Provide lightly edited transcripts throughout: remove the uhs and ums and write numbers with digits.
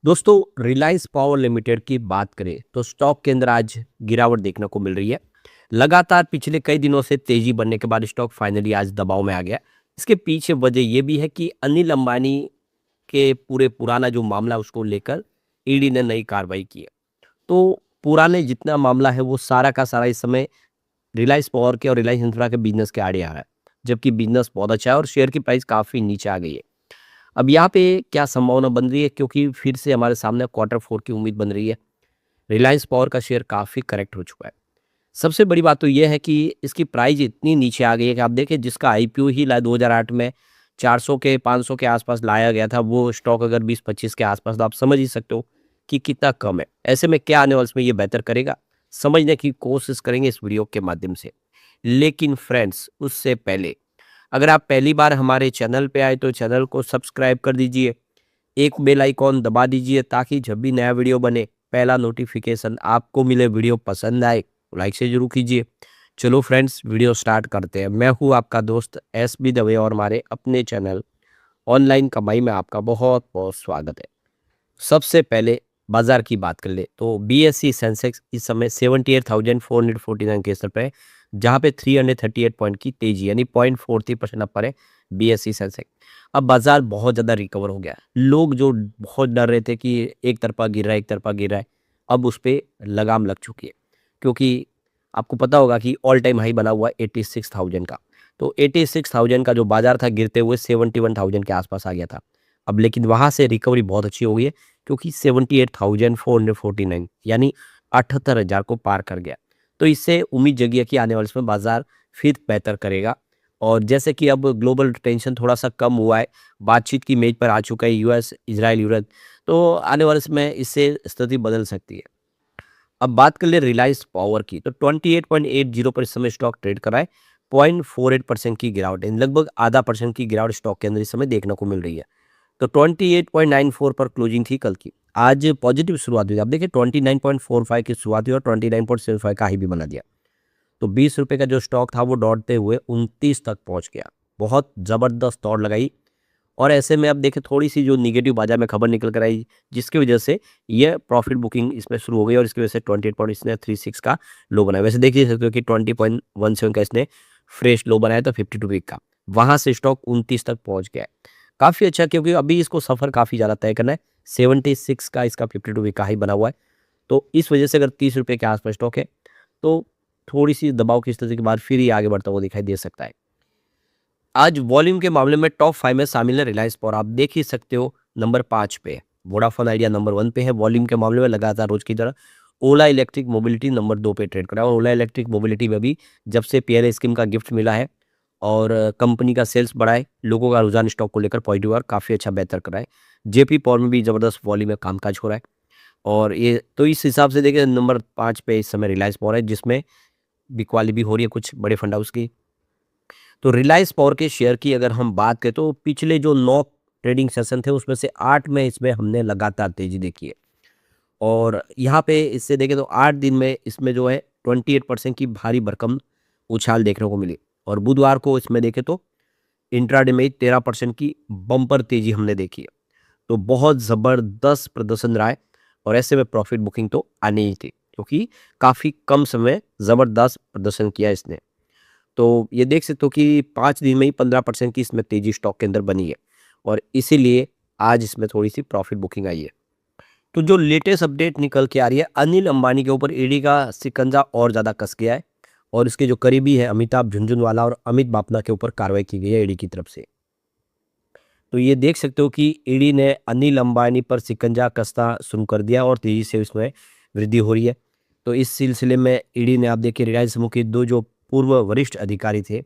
दोस्तों, Reliance power limited की बात करें तो स्टॉक के अंदर आज गिरावट देखने को मिल रही है। लगातार पिछले कई दिनों से तेजी बढ़ने के बाद स्टॉक फाइनली आज दबाव में आ गया। इसके पीछे वजह ये भी है कि अनिल अंबानी के पूरे पुराना जो मामला है उसको लेकर ईडी ने नई कार्रवाई की है। तो पुराने जितना मामला है वो सारा का सारा इस समय रिलायंस पावर के और रिलायंस इंफ्रा के बिजनेस के आड़े आ रहा है। जबकि बिजनेस बहुत अच्छा है और शेयर की प्राइस काफ़ी नीचे आ गई है। अब यहाँ पे क्या संभावना बन रही है, क्योंकि फिर से हमारे सामने क्वार्टर फोर की उम्मीद बन रही है। रिलायंस पावर का शेयर काफ़ी करेक्ट हो चुका है। सबसे बड़ी बात तो ये है कि इसकी प्राइस इतनी नीचे आ गई है कि आप देखिए, जिसका आईपीओ ही 2008 में 400 के 500 के आसपास लाया गया था, वो स्टॉक अगर 20-25 के आसपास, तो आप समझ ही सकते हो कि कितना कम है। ऐसे में क्या आने वाले समय ये बेहतर करेगा, समझने की कोशिश करेंगे इस वीडियो के माध्यम से। लेकिन फ्रेंड्स, उससे पहले अगर आप पहली बार हमारे चैनल पे आए तो चैनल को सब्सक्राइब कर दीजिए, एक बेल आइकॉन दबा दीजिए ताकि जब भी नया वीडियो बने पहला नोटिफिकेशन आपको मिले। वीडियो पसंद आए तो लाइक से जरूर कीजिए। चलो फ्रेंड्स, वीडियो स्टार्ट करते हैं। मैं हूँ आपका दोस्त एस बी दवे और हमारे अपने चैनल ऑनलाइन कमाई में आपका बहुत बहुत स्वागत है। सबसे पहले बाजार की बात कर ले तो बीएससी सेंसेक्स इस समय 78,449 के स्तर पर है, जहां पे 338 पॉइंट की तेजी यानी 0.43% अपर है बीएससी सेंसेक्स। अब बाजार बहुत ज़्यादा रिकवर हो गया है। लोग जो बहुत डर रहे थे कि एक तरफा गिर रहा है, एक तरफा गिर रहा है, अब उस पर लगाम लग चुकी है। क्योंकि आपको पता होगा कि ऑल टाइम हाई बना हुआ है 86,000 का। तो 86,000 का जो बाजार था, गिरते हुए 71,000 के आसपास आ गया था। अब लेकिन वहाँ से रिकवरी बहुत अच्छी हो गई है, क्योंकि 78,449 यानी 78,000 को पार कर गया। तो इससे उम्मीद जगी है कि आने वाले समय बाजार फिर बेहतर करेगा। और जैसे कि अब ग्लोबल टेंशन थोड़ा सा कम हुआ है, बातचीत की मेज पर आ चुका है यूएस, इजराइल, यूरोप, तो आने वाले समय इससे स्थिति बदल सकती है। अब बात कर ले रिलायंस पावर की, तो 28.80 पर इस समय स्टॉक ट्रेड कर रहा है। 0.48% की गिरावट है, लगभग आधा परसेंट की गिरावट स्टॉक के अंदर इस समय देखने को मिल रही है। तो 28.94 पर क्लोजिंग थी कल की। आज पॉजिटिव शुरुआत हुई। आप देखिए, 29.45 की शुरुआत हुई और 29.75 का हाई भी बना दिया। तो 20 रुपए का जो स्टॉक था वो दौड़ते हुए 29 तक पहुंच गया। बहुत ज़बरदस्त दौड़ लगाई। और ऐसे में अब देखिए, थोड़ी सी जो निगेटिव बाजार में खबर निकल कर आई, जिसकी वजह से ये प्रॉफिट बुकिंग इसमें शुरू हो गई और इसकी वजह से 28 पॉइंट इसने 36 का लो बनाया। वैसे देख ही सकते हो कि 20.17 का इसने फ्रेश लो बनाया था 52 वीक का। वहां से स्टॉक 29 तक पहुंच गया है। काफ़ी अच्छा, क्योंकि अभी इसको सफ़र काफ़ी ज़्यादा तय करना है। 76 का इसका 52 वीक का हाई बना हुआ है। तो इस वजह से अगर 30 रुपये के आसपास स्टॉक है, तो थोड़ी सी दबाव की स्थिति के बाद फिर ये आगे बढ़ता हुआ दिखाई दे सकता है। आज वॉल्यूम के मामले में टॉप 5 में शामिल है रिलायंस पावर। आप देख ही सकते हो, नंबर 5 पे है। वोडाफोन आइडिया नंबर 1 पे है वॉल्यूम के मामले में, लगातार रोज की तरह। ओला इलेक्ट्रिक मोबिलिटी नंबर 2 पे ट्रेड कर रहा है। और ओला इलेक्ट्रिक मोबिलिटी में भी जब से पीएलआई स्कीम का गिफ्ट मिला है और कंपनी का सेल्स बढ़ा है, लोगों का रुझान स्टॉक को लेकर पॉजिटिव और काफ़ी अच्छा बेहतर कर रहा है। जेपी पावर में भी ज़बरदस्त वॉल्यूम में कामकाज हो रहा है। और ये तो इस हिसाब से देखिए, नंबर 5 पे इस समय रिलायंस पावर है, जिसमें बिकवाली भी हो रही है कुछ बड़े फंड हाउस की। तो रिलायंस पावर के शेयर की अगर हम बात करें तो पिछले जो 9 ट्रेडिंग सेशन थे उसमें से 8 में इसमें हमने लगातार तेजी देखी है। और यहाँ पे इससे देखें तो 8 दिन में इसमें जो है 28% की भारी भरकम उछाल देखने को मिली। और बुधवार को इसमें देखें तो इंट्राडे में 13% की बम्पर तेजी हमने देखी है। तो बहुत ज़बरदस्त प्रदर्शन रहा है। और ऐसे में प्रॉफिट बुकिंग तो आनी ही थी, क्योंकि काफ़ी कम समय ज़बरदस्त प्रदर्शन किया इसने। तो ये देख सकते हो कि 5 दिन में ही 15% की इसमें तेजी स्टॉक के अंदर बनी है। और इसीलिए आज इसमें थोड़ी सी प्रॉफिट बुकिंग आई है। तो जो लेटेस्ट अपडेट निकल के आ रही है, अनिल अंबानी के ऊपर ईडी का शिकंजा और ज़्यादा कस गया है। और इसके जो करीबी है अमिताभ झुनझुनवाला और अमित बापना के ऊपर कार्रवाई की गई है ईडी की तरफ से। तो ये देख सकते हो कि ईडी ने अनिल अंबानी पर शिकंजा कसना शुरू कर दिया और तेजी से इसमें वृद्धि हो रही है। तो इस सिलसिले में ईडी ने, आप देखिए, रिलायंस समूह के 2 जो पूर्व वरिष्ठ अधिकारी थे,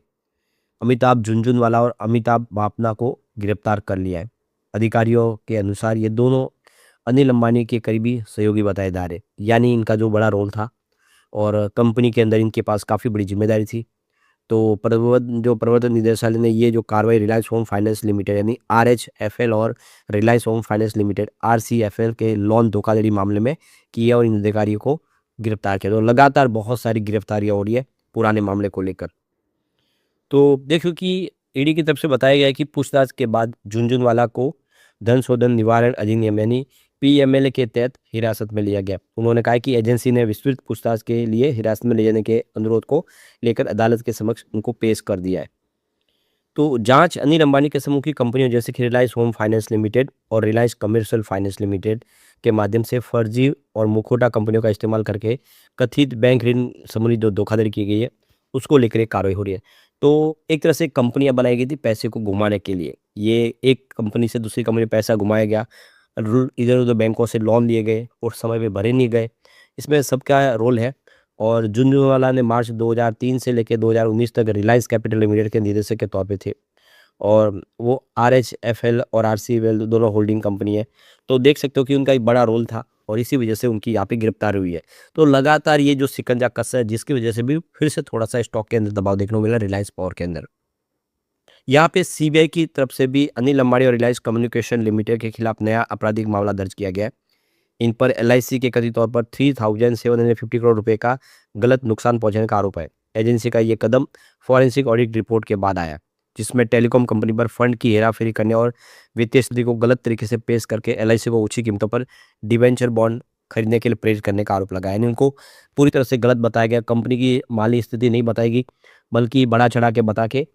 अमिताभ झुनझुनवाला और अमिताभ बापना को गिरफ्तार कर लिया है। अधिकारियों के अनुसार ये दोनों अनिल अंबानी के करीबी सहयोगी बताए जा रहे, यानी इनका जो बड़ा रोल था और कंपनी के अंदर इनके पास काफ़ी बड़ी जिम्मेदारी थी। तो प्रवर्तन निदेशालय ने ये जो कार्रवाई रिलायंस होम फाइनेंस लिमिटेड यानी आरएचएफएल और Reliance home finance limited RCFL के लोन धोखाधड़ी मामले में की है और इन अधिकारियों को गिरफ्तार किया। तो लगातार बहुत सारी गिरफ्तारियां हो रही है पुराने मामले को लेकर। तो देखो कि ईडी की तरफ से बताया गया है कि पूछताछ के बाद झुनझुनवाला को धन शोधन निवारण अधिनियम यानी पीएमएलए के तहत हिरासत में लिया गया। उन्होंने कहा कि एजेंसी ने विस्तृत पूछताछ के लिए हिरासत में ले जाने के अनुरोध को लेकर अदालत के समक्ष उनको पेश कर दिया है। तो जांच अनिल अंबानी के समूह की कंपनियों जैसे कि रिलायंस होम फाइनेंस लिमिटेड और रिलायंस कमर्शियल फाइनेंस लिमिटेड के माध्यम से फर्जी और मुखौटा कंपनियों का इस्तेमाल करके कथित बैंक ऋण संबंधी जो धोखाधड़ी की गई है उसको लेकर एक कार्रवाई हो रही है। तो एक तरह से कंपनियां बनाई गई थी पैसे को घुमाने के लिए। ये एक कंपनी से दूसरी कंपनी में पैसा घुमाया गया, इधर उधर बैंकों से लोन लिए गए और समय पे भरे नहीं गए, इसमें सबका रोल है। और झुनझुनवाला ने मार्च 2003 से लेकर 2019 तक रिलायंस कैपिटल लिमिटेड के निदेशक के तौर पे थे और वो आरएचएफएल और आरसीएल दोनों होल्डिंग कंपनी है। तो देख सकते हो कि उनका एक बड़ा रोल था और इसी वजह से उनकी यहाँ पे गिरफ्तारी हुई है। तो लगातार ये जो शिकंजा कस है जिसकी वजह से भी फिर से थोड़ा सा स्टॉक के अंदर दबाव देखने को मिला रिलायंस पावर के अंदर। यहाँ पे सीबीआई की तरफ से भी अनिल अंबानी और रिलायंस कम्युनिकेशन लिमिटेड के खिलाफ नया आपराधिक मामला दर्ज किया गया है। इन पर एलआईसी के कथित तौर पर 3,750 करोड़ रुपए का गलत नुकसान पहुंचाने का आरोप है। एजेंसी का ये कदम फॉरेंसिक ऑडिट रिपोर्ट के बाद आया, जिसमें टेलीकॉम कंपनी पर फंड की हेराफेरी करने और वित्तीय स्थिति को गलत तरीके से पेश करके एलआईसी को ऊंची कीमतों पर डिवेंचर बॉन्ड खरीदने के लिए प्रेरित करने का आरोप लगाया। यानी उनको पूरी तरह से गलत बताया गया, कंपनी की माली स्थिति नहीं बताएगी बल्कि बढ़ा चढ़ा के बता के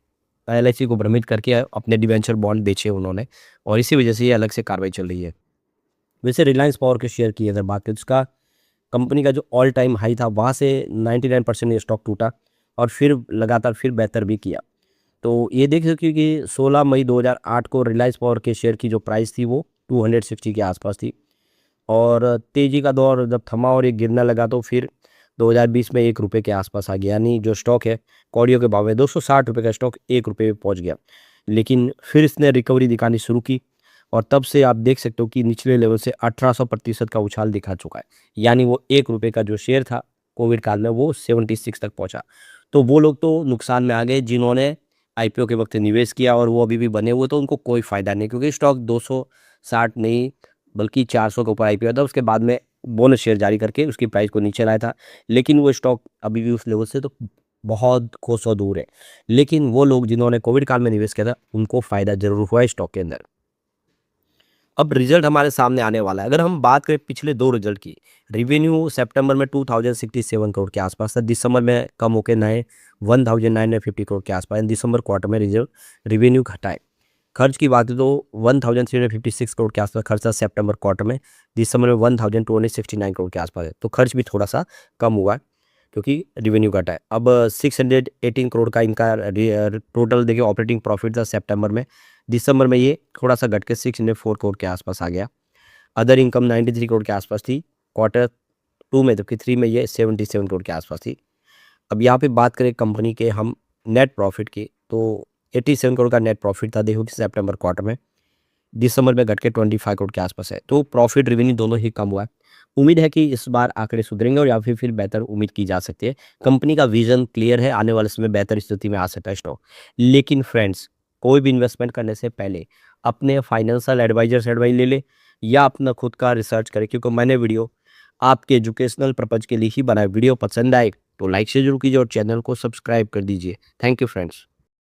एलआईसी को भ्रमित करके अपने डिवेंचर बॉन्ड बेचे उन्होंने और इसी वजह से ये अलग से कार्रवाई चल रही है। वैसे रिलायंस पावर के शेयर की अगर बात करें तो उसका कंपनी का जो ऑल टाइम हाई था वहाँ से 99% ये स्टॉक टूटा और फिर लगातार फिर बेहतर भी किया। तो ये देख सकते हो कि 16 मई 2008 को रिलायंस पावर के शेयर की जो प्राइस थी वो 260 के आसपास थी और तेज़ी का दौर जब थमा और ये गिरना लगा तो फिर 2020 में 1 रुपये के आसपास आ गया। यानी जो स्टॉक है कौड़ियों के भाव में 260 रुपये का स्टॉक 1 रुपये पे पहुँच गया, लेकिन फिर इसने रिकवरी दिखानी शुरू की और तब से आप देख सकते हो कि निचले लेवल से 1800% का उछाल दिखा चुका है। यानी वो 1 रुपये का जो शेयर था कोविड काल में वो 76 तक पहुंचा। तो वो लोग तो नुकसान में आ गए जिन्होंने आईपीओ के वक्त निवेश किया और वो अभी भी बने हुए, तो उनको कोई फ़ायदा नहीं क्योंकि स्टॉक 260 नहीं बल्कि 400 के ऊपर आईपीओ था। उसके बाद में बोनस शेयर जारी करके उसकी प्राइस को नीचे लाया था, लेकिन वो स्टॉक अभी भी उस लेवल से तो बहुत कोसों दूर है। लेकिन वो लोग जिन्होंने कोविड काल में निवेश किया था उनको फ़ायदा ज़रूर हुआ है स्टॉक के अंदर। अब रिजल्ट हमारे सामने आने वाला है। अगर हम बात करें पिछले 2 रिजल्ट की, रिवेन्यू सितंबर में 2067 करोड़ के आसपास था, दिसंबर में कम होकर नए 1950 करोड़ के आसपास, दिसंबर क्वार्टर में रिवेन्यू घटा है। खर्च की बात है तो 1356 करोड़ के आसपास खर्च था सितंबर क्वार्टर में, दिसंबर में 1269 करोड़ के आसपास है। तो खर्च भी थोड़ा सा कम हुआ है क्योंकि रिवेन्यू घटा है। अब 618 करोड़ का इनका टोटल देखिए ऑपरेटिंग प्रॉफिट था सितंबर में, दिसंबर में ये थोड़ा सा घट के 604 करोड़ के आसपास आ गया। अदर इनकम 93 करोड़ के आसपास थी क्वार्टर 2 में, जबकि 3 में ये 77 करोड़ के आसपास थी। अब यहाँ पे बात करें कंपनी के हम नेट प्रॉफिट की तो 87 करोड़ का नेट प्रॉफिट था देखो कि सितंबर क्वार्टर में, दिसंबर में घट के 25 करोड़ के आसपास है। तो प्रॉफिट रेवेन्यू दोनों ही कम हुआ है। उम्मीद है कि इस बार आंकड़े सुधरेंगे और या फिर बेहतर उम्मीद की जा सकती है। कंपनी का विजन क्लियर है, आने वाले समय बेहतर स्थिति में आ सकता है स्टॉक। लेकिन फ्रेंड्स, कोई भी इन्वेस्टमेंट करने से पहले अपने फाइनेंशियल एडवाइजर से एडवाइस ले ले या अपना खुद का रिसर्च करें, क्योंकि मैंने वीडियो आपके एजुकेशनल पर्पज के लिए ही बनाया। वीडियो पसंद आए तो लाइक से जरूर कीजिए और चैनल को सब्सक्राइब कर दीजिए। Thank you friends.